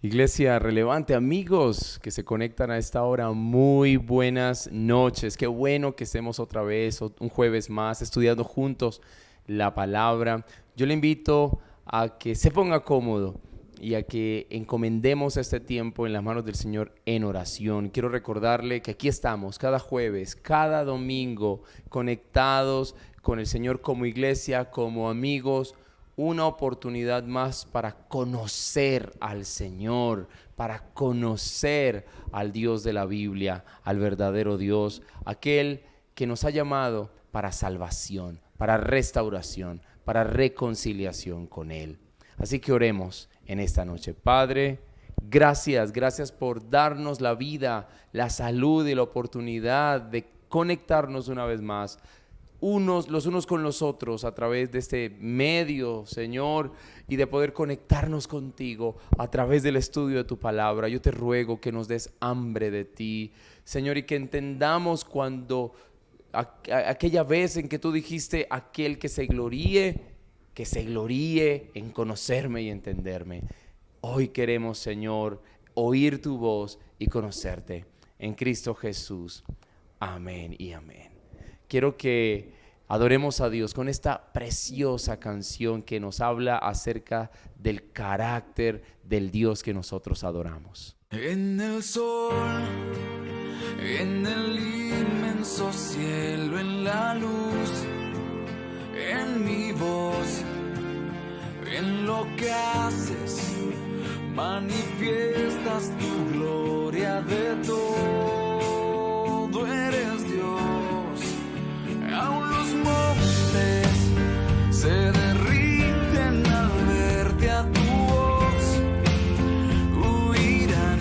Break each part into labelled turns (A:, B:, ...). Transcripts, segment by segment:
A: Iglesia relevante, amigos que se conectan a esta hora, muy buenas noches. Qué bueno que estemos otra vez, un jueves más, estudiando juntos la palabra. Yo le invito a que se ponga cómodo y a que encomendemos este tiempo en las manos del Señor en oración. Quiero recordarle que aquí estamos cada jueves, cada domingo, conectados con el Señor como iglesia, como amigos, una oportunidad más para conocer al Señor, para conocer al Dios de la Biblia, al verdadero Dios, aquel que nos ha llamado para salvación, para restauración, para reconciliación con Él. Así que oremos en esta noche. Padre, gracias por darnos la vida, la salud y la oportunidad de conectarnos una vez más los unos con los otros a través de este medio, Señor, y de poder conectarnos contigo a través del estudio de tu palabra. Yo te ruego que nos des hambre de ti, Señor, y que entendamos cuando aquella vez en que tú dijiste, aquel que se gloríe en conocerme y entenderme. Hoy queremos, Señor, oír tu voz y conocerte. En Cristo Jesús. Amén y amén. Quiero que adoremos a Dios con esta preciosa canción que nos habla acerca del carácter del Dios que nosotros adoramos.
B: En el sol, en el inmenso cielo, en la luz, en mi voz, en lo que haces, manifiestas tu gloria de todo, eres Dios. Aún los montes se derriten al verte a tu voz, huirán.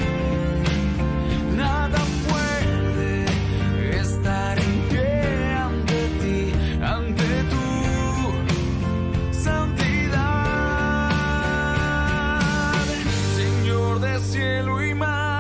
B: Nada puede estar en pie ante ti, ante tu santidad, Señor de cielo y mar.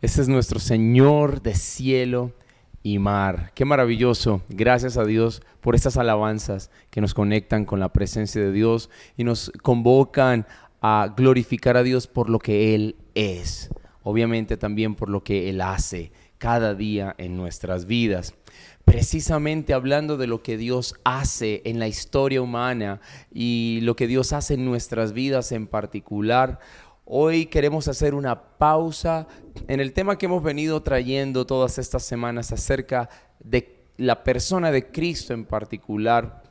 A: Ese es nuestro Señor de cielo y mar. Qué maravilloso. Gracias a Dios por estas alabanzas que nos conectan con la presencia de Dios y nos convocan a glorificar a Dios por lo que Él es. Obviamente también por lo que Él hace cada día en nuestras vidas. Precisamente hablando de lo que Dios hace en la historia humana y lo que Dios hace en nuestras vidas en particular, hoy queremos hacer una pausa en el tema que hemos venido trayendo todas estas semanas acerca de la persona de Cristo en particular,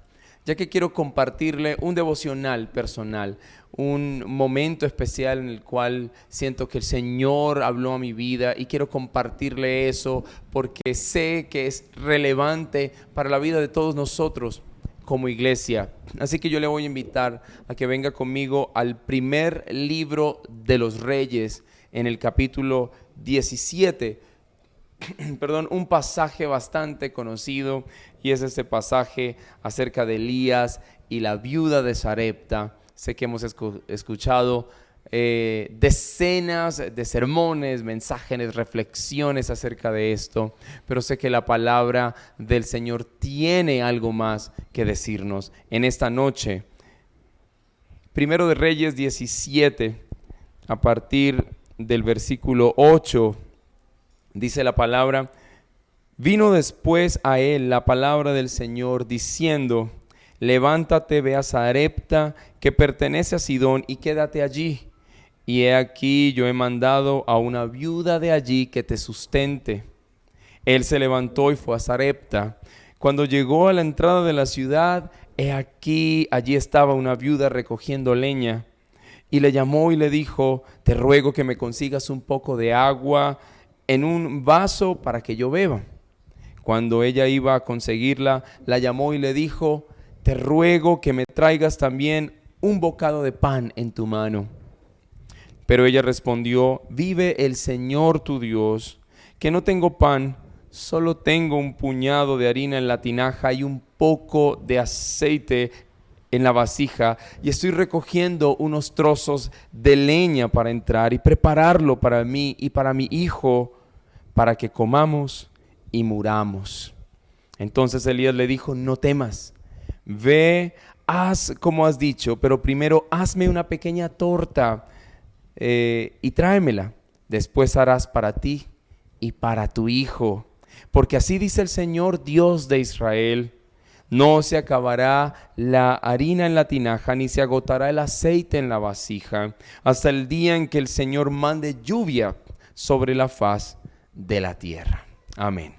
A: ya que quiero compartirle un devocional personal, un momento especial en el cual siento que el Señor habló a mi vida y quiero compartirle eso porque sé que es relevante para la vida de todos nosotros como iglesia. Así que yo le voy a invitar a que venga conmigo al primer libro de los Reyes, en el capítulo 17. Un pasaje bastante conocido, y es este pasaje acerca de Elías y la viuda de Sarepta. Sé que hemos escuchado decenas de sermones, mensajes, reflexiones acerca de esto, pero sé que la palabra del Señor tiene algo más que decirnos en esta noche. Primero de Reyes 17, a partir del versículo 8, dice la palabra: vino después a él la palabra del Señor diciendo: levántate, ve a Sarepta, que pertenece a Sidón, y quédate allí. Y he aquí, yo he mandado a una viuda de allí que te sustente. Él se levantó y fue a Sarepta. Cuando llegó a la entrada de la ciudad, he aquí, allí estaba una viuda recogiendo leña. Y le llamó y le dijo: te ruego que me consigas un poco de agua en un vaso para que yo beba. Cuando ella iba a conseguirla, la llamó y le dijo: te ruego que me traigas también un bocado de pan en tu mano. Pero ella respondió: vive el Señor tu Dios, que no tengo pan, solo tengo un puñado de harina en la tinaja y un poco de aceite en la vasija, y estoy recogiendo unos trozos de leña para entrar y prepararlo para mí y para mi hijo, para que comamos y muramos. Entonces Elías le dijo: no temas, ve, haz como has dicho, pero primero hazme una pequeña torta y tráemela. Después harás para ti y para tu hijo, porque así dice el Señor Dios de Israel: no se acabará la harina en la tinaja, ni se agotará el aceite en la vasija, hasta el día en que el Señor mande lluvia sobre la faz de la tierra. Amén.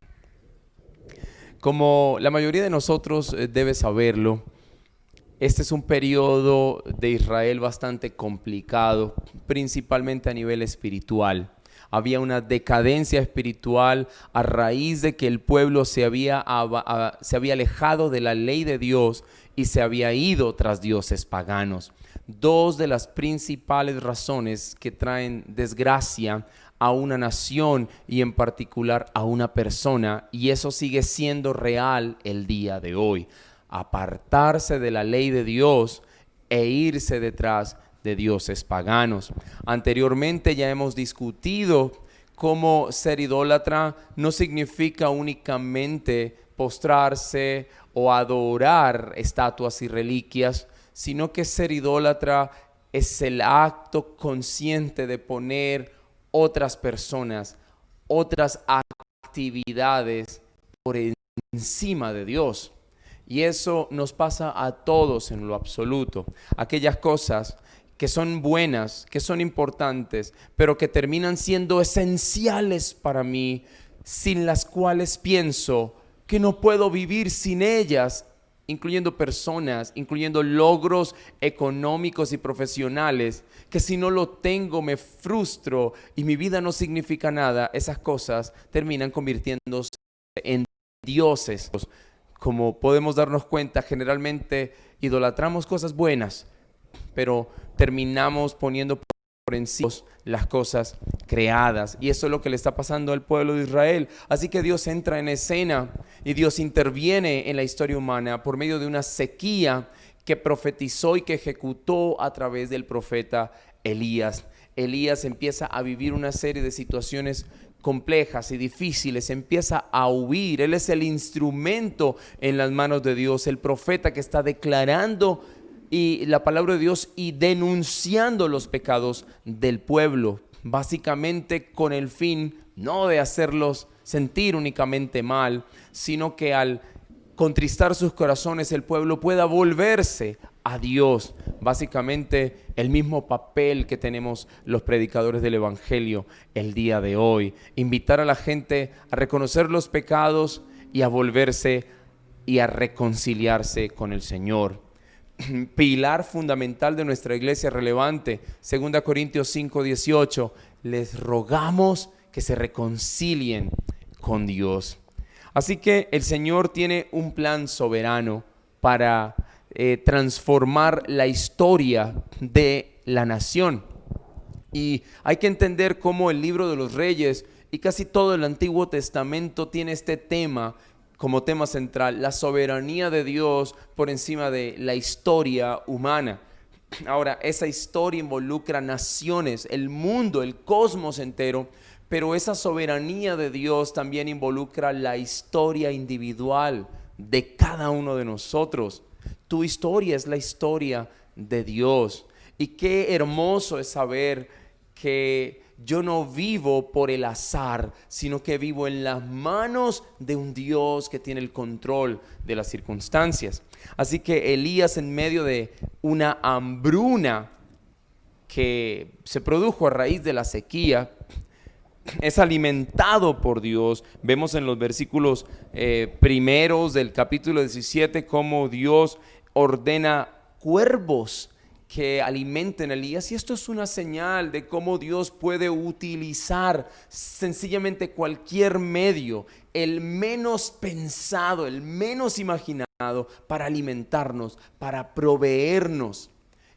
A: Como la mayoría de nosotros debe saberlo, este es un periodo de Israel bastante complicado, principalmente a nivel espiritual. Había una decadencia espiritual a raíz de que el pueblo se había alejado de la ley de Dios y se había ido tras dioses paganos. Dos de las principales razones que traen desgracia a una nación y en particular a una persona, y eso sigue siendo real el día de hoy: apartarse de la ley de Dios e irse detrás de dioses paganos. Anteriormente ya hemos discutido cómo ser idólatra no significa únicamente postrarse o adorar estatuas y reliquias, sino que ser idólatra es el acto consciente de poner otras personas, otras actividades por encima de Dios. Y eso nos pasa a todos en lo absoluto. Aquellas cosas que son buenas, que son importantes, pero que terminan siendo esenciales para mí, sin las cuales pienso que no puedo vivir sin ellas, incluyendo personas, incluyendo logros económicos y profesionales, que si no lo tengo me frustro y mi vida no significa nada. Esas cosas terminan convirtiéndose en dioses. Como podemos darnos cuenta, generalmente idolatramos cosas buenas, pero terminamos poniendo por encima las cosas creadas. Y eso es lo que le está pasando al pueblo de Israel. Así que Dios entra en escena y Dios interviene en la historia humana por medio de una sequía que profetizó y que ejecutó a través del profeta Elías. Elías empieza a vivir una serie de situaciones complejas y difíciles, empieza a huir. Él es el instrumento en las manos de Dios, el profeta que está declarando y la palabra de Dios y denunciando los pecados del pueblo, básicamente con el fin no de hacerlos sentir únicamente mal, sino que al contristar sus corazones el pueblo pueda volverse a Dios. Básicamente el mismo papel que tenemos los predicadores del evangelio el día de hoy, invitar a la gente a reconocer los pecados y a volverse y a reconciliarse con el Señor. Pilar fundamental de nuestra iglesia relevante, 2 Corintios 5:18, les rogamos que se reconcilien con Dios. Así que el Señor tiene un plan soberano para transformar la historia de la nación. Y hay que entender cómo el libro de los Reyes y casi todo el Antiguo Testamento tiene este tema como tema central, la soberanía de Dios por encima de la historia humana. Ahora, esa historia involucra naciones, el mundo, el cosmos entero, pero esa soberanía de Dios también involucra la historia individual de cada uno de nosotros. Tu historia es la historia de Dios. Y qué hermoso es saber que yo no vivo por el azar, sino que vivo en las manos de un Dios que tiene el control de las circunstancias. Así que Elías, en medio de una hambruna que se produjo a raíz de la sequía, es alimentado por Dios. Vemos en los versículos primeros del capítulo 17 cómo Dios ordena cuervos que alimenten a Elías, y esto es una señal de cómo Dios puede utilizar sencillamente cualquier medio, el menos pensado, el menos imaginado, para alimentarnos, para proveernos.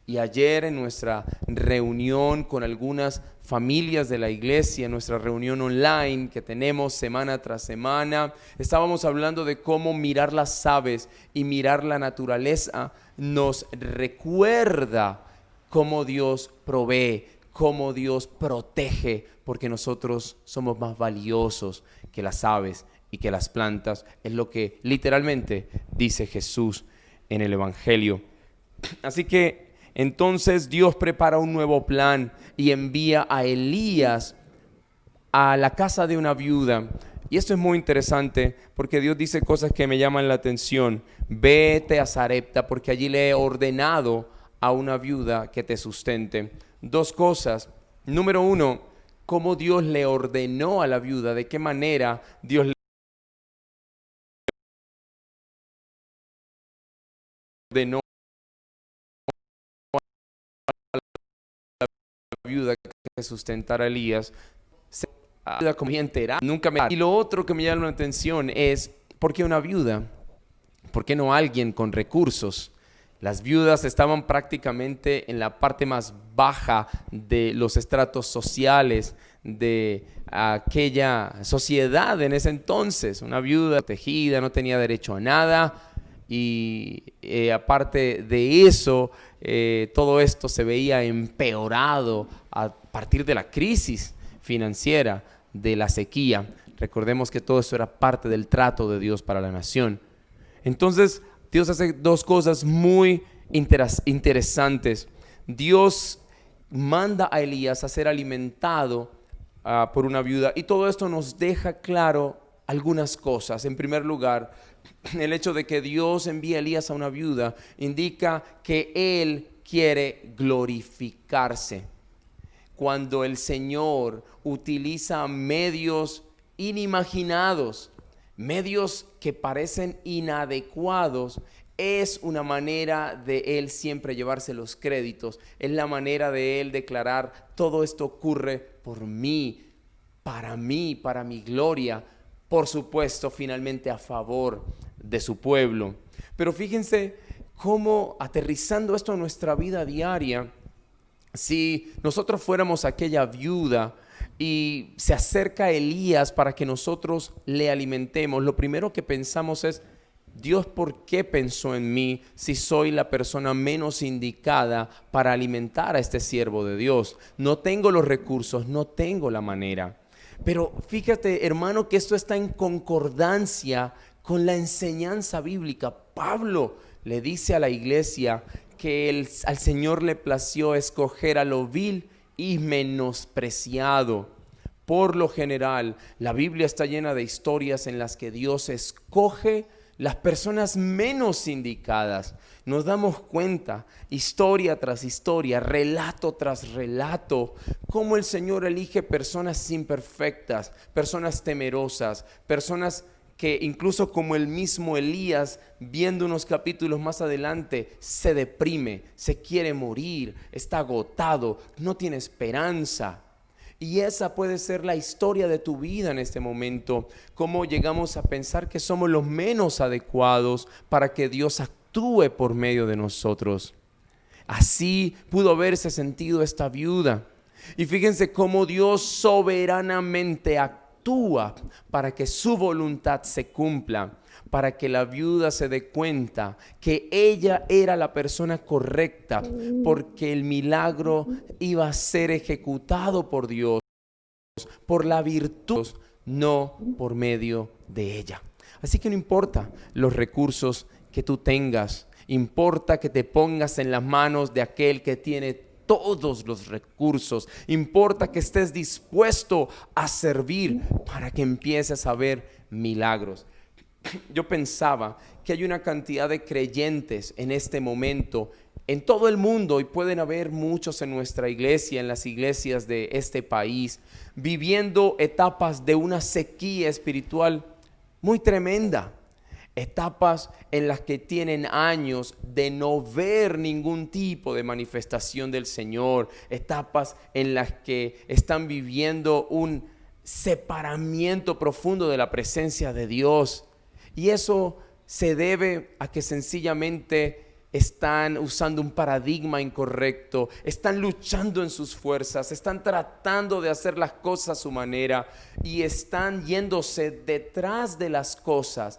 A: Y ayer en nuestra reunión con algunas familias de la iglesia, en nuestra reunión online que tenemos semana tras semana, estábamos hablando de cómo mirar las aves y mirar la naturaleza nos recuerda cómo Dios provee, cómo Dios protege, porque nosotros somos más valiosos que las aves y que las plantas. Es lo que literalmente dice Jesús en el Evangelio. Así que entonces Dios prepara un nuevo plan y envía a Elías a la casa de una viuda. Y esto es muy interesante porque Dios dice cosas que me llaman la atención. Vete a Sarepta porque allí le he ordenado a una viuda que te sustente. Dos cosas. Número uno, cómo Dios le ordenó a la viuda, de qué manera Dios le ordenó viuda que sustentara a Elías. Como entera, nunca me... Y lo otro que me llama la atención es, ¿por qué una viuda? ¿Por qué no alguien con recursos? Las viudas estaban prácticamente en la parte más baja de los estratos sociales de aquella sociedad en ese entonces. Una viuda protegida, no tenía derecho a nada. Y aparte de eso, todo esto se veía empeorado a partir de la crisis financiera, de la sequía. Recordemos que todo eso era parte del trato de Dios para la nación. Entonces, Dios hace dos cosas muy interesantes. Dios manda a Elías a ser alimentado por una viuda, y todo esto nos deja claro algunas cosas. En primer lugar, el hecho de que Dios envíe a Elías a una viuda indica que Él quiere glorificarse. Cuando el Señor utiliza medios inimaginados, medios que parecen inadecuados, es una manera de Él siempre llevarse los créditos. Es la manera de Él declarar: todo esto ocurre por mí, para mi gloria. Por supuesto, finalmente a favor de su pueblo. Pero fíjense cómo, aterrizando esto en nuestra vida diaria, si nosotros fuéramos aquella viuda y se acerca Elías para que nosotros le alimentemos, lo primero que pensamos es: Dios, ¿por qué pensó en mí si soy la persona menos indicada para alimentar a este siervo de Dios? No tengo los recursos, no tengo la manera. Pero fíjate, hermano, que esto está en concordancia con la enseñanza bíblica. Pablo le dice a la iglesia que al Señor le plació escoger a lo vil y menospreciado. Por lo general, la Biblia está llena de historias en las que Dios escoge las personas menos indicadas. Nos damos cuenta, historia tras historia, relato tras relato, cómo el Señor elige personas imperfectas, personas temerosas, personas que incluso como el mismo Elías, viendo unos capítulos más adelante, se deprime, se quiere morir, está agotado, no tiene esperanza. Y esa puede ser la historia de tu vida en este momento, cómo llegamos a pensar que somos los menos adecuados para que Dios actúe por medio de nosotros. Así pudo haberse sentido esta viuda. Y fíjense cómo Dios soberanamente actúa para que su voluntad se cumpla, para que la viuda se dé cuenta que ella era la persona correcta, porque el milagro iba a ser ejecutado por Dios, por la virtud, no por medio de ella. Así que no importa los recursos que tú tengas, importa que te pongas en las manos de aquel que tiene todos los recursos, importa que estés dispuesto a servir para que empieces a ver milagros. Yo pensaba que hay una cantidad de creyentes en este momento en todo el mundo, y pueden haber muchos en nuestra iglesia, en las iglesias de este país, viviendo etapas de una sequía espiritual muy tremenda. Etapas en las que tienen años de no ver ningún tipo de manifestación del Señor. Etapas en las que están viviendo un separamiento profundo de la presencia de Dios. Y eso se debe a que sencillamente están usando un paradigma incorrecto, están luchando en sus fuerzas, están tratando de hacer las cosas a su manera y están yéndose detrás de las cosas,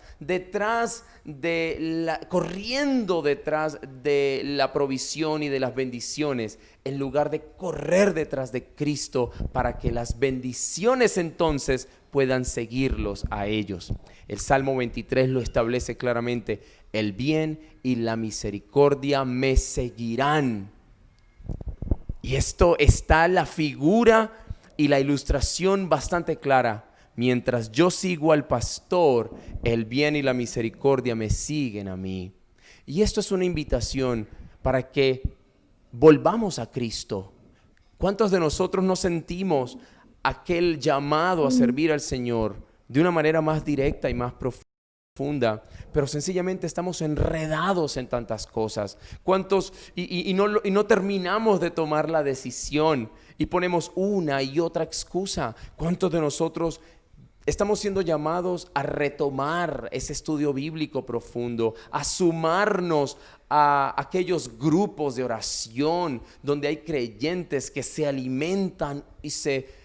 A: corriendo detrás de la provisión y de las bendiciones, en lugar de correr detrás de Cristo para que las bendiciones entonces puedan seguirlos a ellos. El Salmo 23 lo establece claramente: el bien y la misericordia me seguirán. Y esto está la figura y la ilustración bastante clara. Mientras yo sigo al pastor, el bien y la misericordia me siguen a mí. Y esto es una invitación para que volvamos a Cristo. ¿Cuántos de nosotros no sentimos aquel llamado a servir al Señor de una manera más directa y más profunda, pero sencillamente estamos enredados en tantas cosas? ¿Cuántos y no terminamos de tomar la decisión y ponemos una y otra excusa? ¿Cuántos de nosotros estamos siendo llamados a retomar ese estudio bíblico profundo, a sumarnos a aquellos grupos de oración donde hay creyentes que se alimentan y se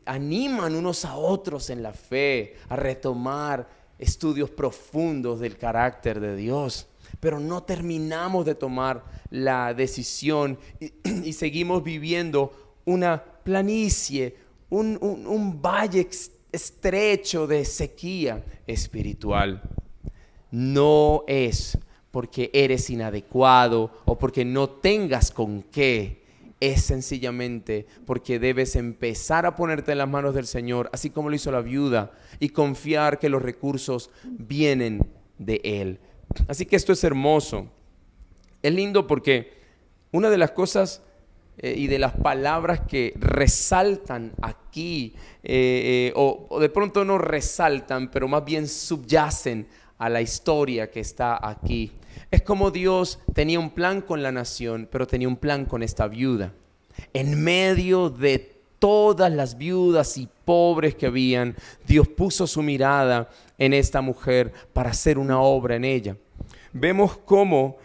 A: animan unos a otros en la fe, a retomar estudios profundos del carácter de Dios? Pero no terminamos de tomar la decisión y seguimos viviendo una planicie, un valle estrecho de sequía espiritual. No es porque eres inadecuado o porque no tengas con qué. Es sencillamente porque debes empezar a ponerte en las manos del Señor, así como lo hizo la viuda, y confiar que los recursos vienen de Él. Así que esto es hermoso. Es lindo porque una de las cosas y de las palabras que resaltan aquí, o de pronto no resaltan, pero más bien subyacen a la historia que está aquí, es como Dios tenía un plan con la nación, pero tenía un plan con esta viuda. En medio de todas las viudas y pobres que habían, Dios puso su mirada en esta mujer para hacer una obra en ella. Vemos cómo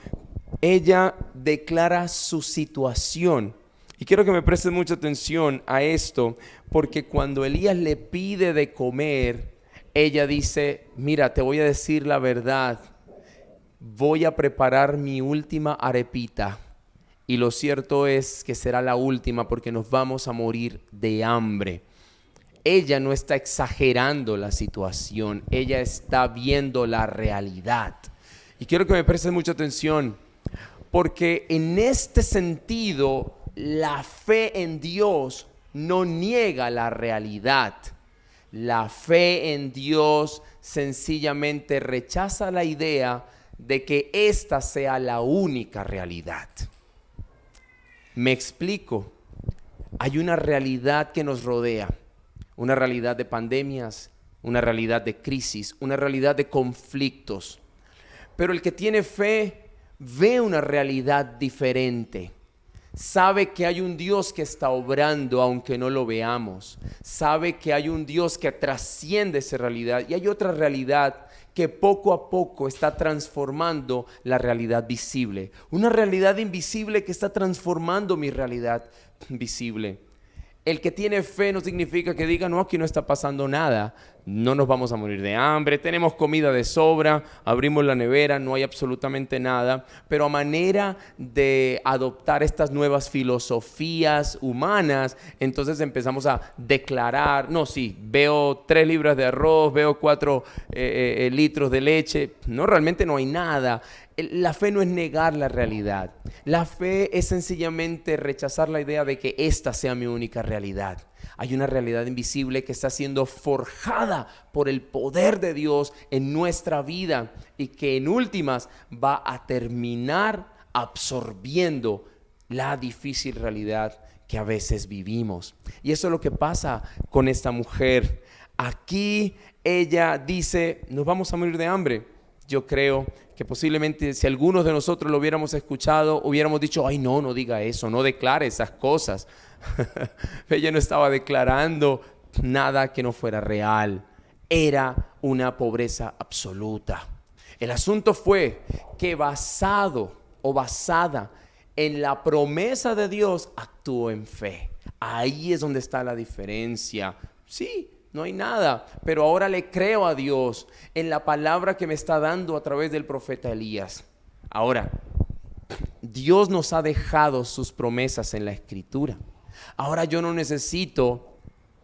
A: ella declara su situación. Y quiero que me presten mucha atención a esto, porque cuando Elías le pide de comer, ella dice: mira, te voy a decir la verdad, voy a preparar mi última arepita, y lo cierto es que será la última porque nos vamos a morir de hambre. ella no está exagerando la situación, ella está viendo la realidad. Y quiero que me presten mucha atención, porque en este sentido, la fe en Dios no niega la realidad. La fe en Dios sencillamente rechaza la idea de que esta sea la única realidad. Me explico. Hay una realidad que nos rodea, una realidad de pandemias, una realidad de crisis, una realidad de conflictos. Pero el que tiene fe ve una realidad diferente. Sabe que hay un Dios que está obrando aunque no lo veamos. Sabe que hay un Dios que trasciende esa realidad y hay otra realidad que poco a poco está transformando la realidad visible. Una realidad invisible que está transformando mi realidad visible. El que tiene fe no significa que diga, no, aquí no está pasando nada, no nos vamos a morir de hambre, tenemos comida de sobra, abrimos la nevera, no hay absolutamente nada. Pero a manera de adoptar estas nuevas filosofías humanas, entonces empezamos a declarar, no, sí, veo 3 libras de arroz, veo 4 litros de leche. No, realmente no hay nada. La fe no es negar la realidad. La fe es sencillamente rechazar la idea de que esta sea mi única realidad. Hay una realidad invisible que está siendo forjada por el poder de Dios en nuestra vida y que en últimas va a terminar absorbiendo la difícil realidad que a veces vivimos. Y eso es lo que pasa con esta mujer. Aquí ella dice, nos vamos a morir de hambre. Yo creo que posiblemente si algunos de nosotros lo hubiéramos escuchado, hubiéramos dicho, ay no, no diga eso, no declare esas cosas. Ella no estaba declarando nada que no fuera real. Era una pobreza absoluta. El asunto fue que basada en la promesa de Dios, actuó en fe. Ahí es donde está la diferencia. Sí, no hay nada, pero ahora le creo a Dios en la palabra que me está dando a través del profeta Elías. Ahora, Dios nos ha dejado sus promesas en la Escritura. Ahora yo no necesito,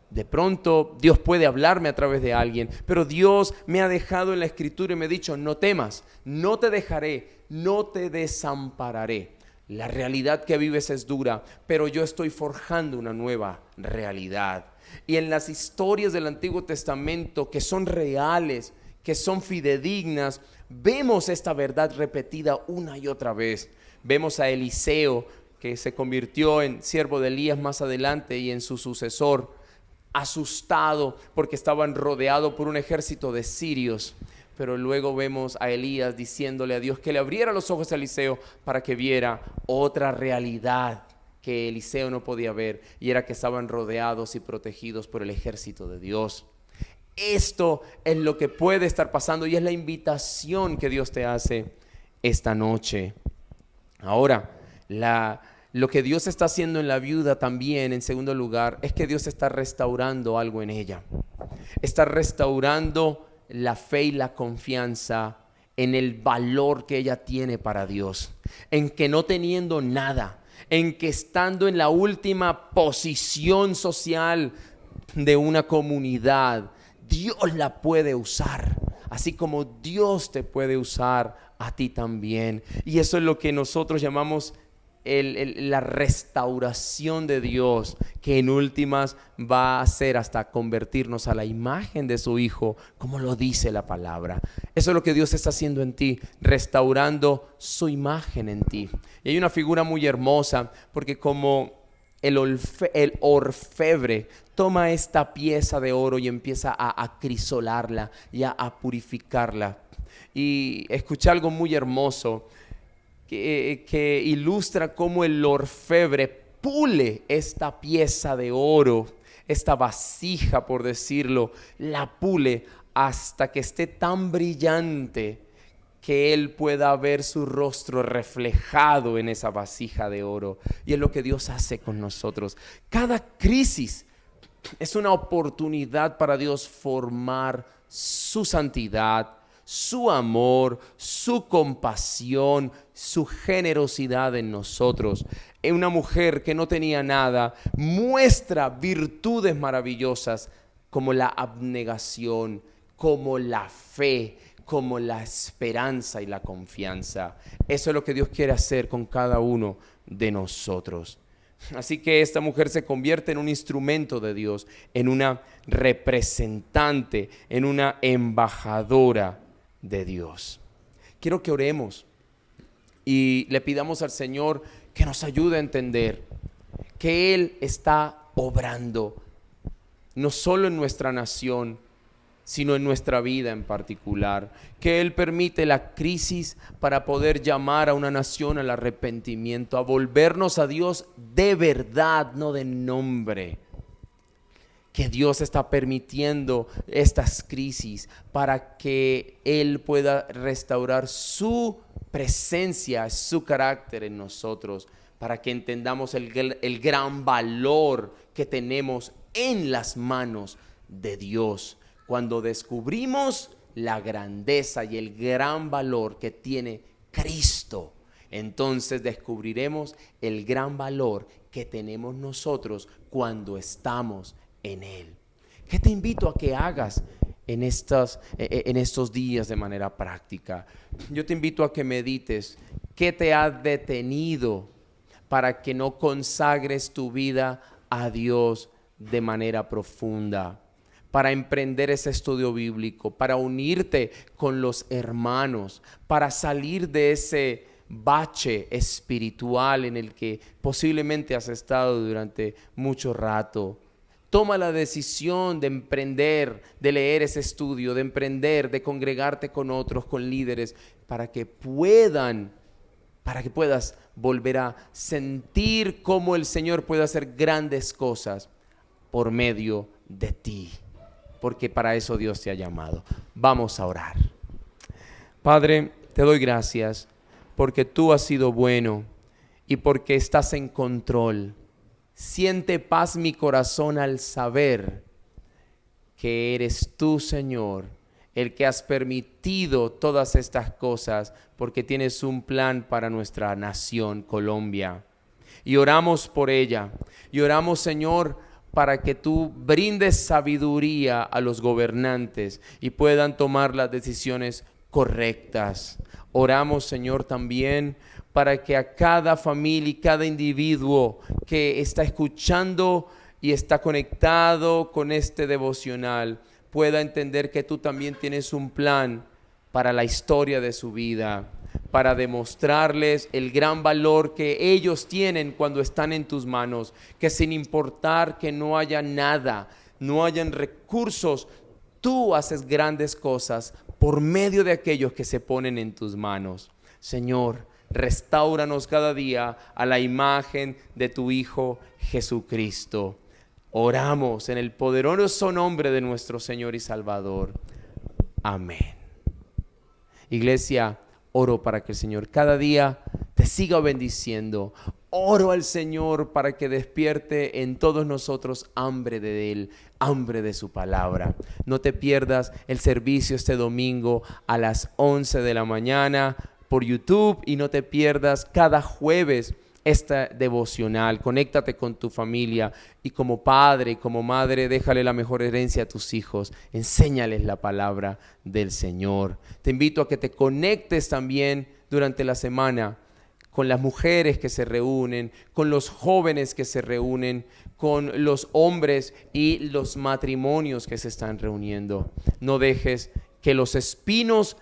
A: de pronto Dios puede hablarme a través de alguien, pero Dios me ha dejado en la Escritura y me ha dicho, no temas, no te dejaré, no te desampararé. La realidad que vives es dura, pero yo estoy forjando una nueva realidad. Y en las historias del Antiguo Testamento que son reales, que son fidedignas, vemos esta verdad repetida una y otra vez. Vemos a Eliseo, que se convirtió en siervo de Elías más adelante y en su sucesor, asustado porque estaban rodeados por un ejército de sirios. Pero luego vemos a Elías diciéndole a Dios que le abriera los ojos a Eliseo para que viera otra realidad que Eliseo no podía ver, y era que estaban rodeados y protegidos por el ejército de Dios. Esto es lo que puede estar pasando y es la invitación que Dios te hace esta noche. Ahora, lo que Dios está haciendo en la viuda también, en segundo lugar, es que Dios está restaurando algo en ella. Está restaurando la fe y la confianza en el valor que ella tiene para Dios, en que no teniendo nada, en que estando en la última posición social de una comunidad, Dios la puede usar, así como Dios te puede usar a ti también. Y eso es lo que nosotros llamamos la restauración de Dios, que en últimas va a hacer hasta convertirnos a la imagen de su Hijo, como lo dice la palabra. Eso es lo que Dios está haciendo en ti, restaurando su imagen en ti. Y hay una figura muy hermosa, porque como el orfebre toma esta pieza de oro y empieza a acrisolarla y a purificarla. Y escuché algo muy hermoso que ilustra cómo el orfebre pule esta pieza de oro, esta vasija, por decirlo, la pule hasta que esté tan brillante que él pueda ver su rostro reflejado en esa vasija de oro. Y es lo que Dios hace con nosotros. Cada crisis es una oportunidad para Dios formar su santidad, su amor, su compasión, su generosidad en nosotros. Una mujer que no tenía nada muestra virtudes maravillosas como la abnegación, como la fe, como la esperanza y la confianza. Eso es lo que Dios quiere hacer con cada uno de nosotros. Así que esta mujer se convierte en un instrumento de Dios, en una representante, en una embajadora de Dios. Quiero que oremos y le pidamos al Señor que nos ayude a entender que Él está obrando, no solo en nuestra nación, sino en nuestra vida en particular, que Él permite la crisis para poder llamar a una nación al arrepentimiento, a volvernos a Dios de verdad, no de nombre. Que Dios está permitiendo estas crisis para que Él pueda restaurar su presencia, su carácter en nosotros, para que entendamos el gran valor que tenemos en las manos de Dios. Cuando descubrimos la grandeza y el gran valor que tiene Cristo, entonces descubriremos el gran valor que tenemos nosotros cuando estamos en Él. ¿Qué te invito a que hagas en estos días de manera práctica? Yo te invito a que medites qué te ha detenido para que no consagres tu vida a Dios de manera profunda, para emprender ese estudio bíblico, para unirte con los hermanos, para salir de ese bache espiritual en el que posiblemente has estado durante mucho rato. Toma la decisión de emprender, de leer ese estudio, de emprender, de congregarte con otros, con líderes, para que puedas volver a sentir cómo el Señor puede hacer grandes cosas por medio de ti, porque para eso Dios te ha llamado. Vamos a orar. Padre, te doy gracias porque tú has sido bueno y porque estás en control. Siente paz mi corazón al saber que eres tú, Señor, el que has permitido todas estas cosas, porque tienes un plan para nuestra nación, Colombia. Y oramos por ella. Y oramos, Señor, para que tú brindes sabiduría a los gobernantes y puedan tomar las decisiones correctas. Oramos, Señor, también para que a cada familia y cada individuo que está escuchando y está conectado con este devocional pueda entender que tú también tienes un plan para la historia de su vida, para demostrarles el gran valor que ellos tienen cuando están en tus manos, que sin importar que no haya nada, no hayan recursos, tú haces grandes cosas por medio de aquellos que se ponen en tus manos. Señor, restáuranos cada día a la imagen de tu Hijo Jesucristo. Oramos en el poderoso nombre de nuestro Señor y Salvador. Amén. Iglesia, oro para que el Señor cada día te siga bendiciendo. Oro al Señor para que despierte en todos nosotros hambre de Él, hambre de su palabra. No te pierdas el servicio este domingo a las 11 de la mañana por YouTube y no te pierdas cada jueves esta devocional. Conéctate con tu familia y como padre y como madre déjale la mejor herencia a tus hijos. Enséñales la palabra del Señor. Te invito a que te conectes también durante la semana con las mujeres que se reúnen, con los jóvenes que se reúnen, con los hombres y los matrimonios que se están reuniendo. No dejes que los espinos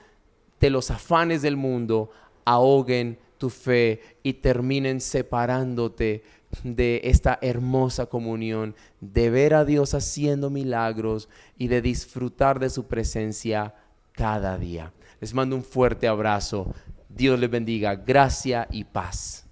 A: de los afanes del mundo ahoguen tu fe y terminen separándote de esta hermosa comunión, de ver a Dios haciendo milagros y de disfrutar de su presencia cada día. Les mando un fuerte abrazo. Dios les bendiga. Gracia y paz.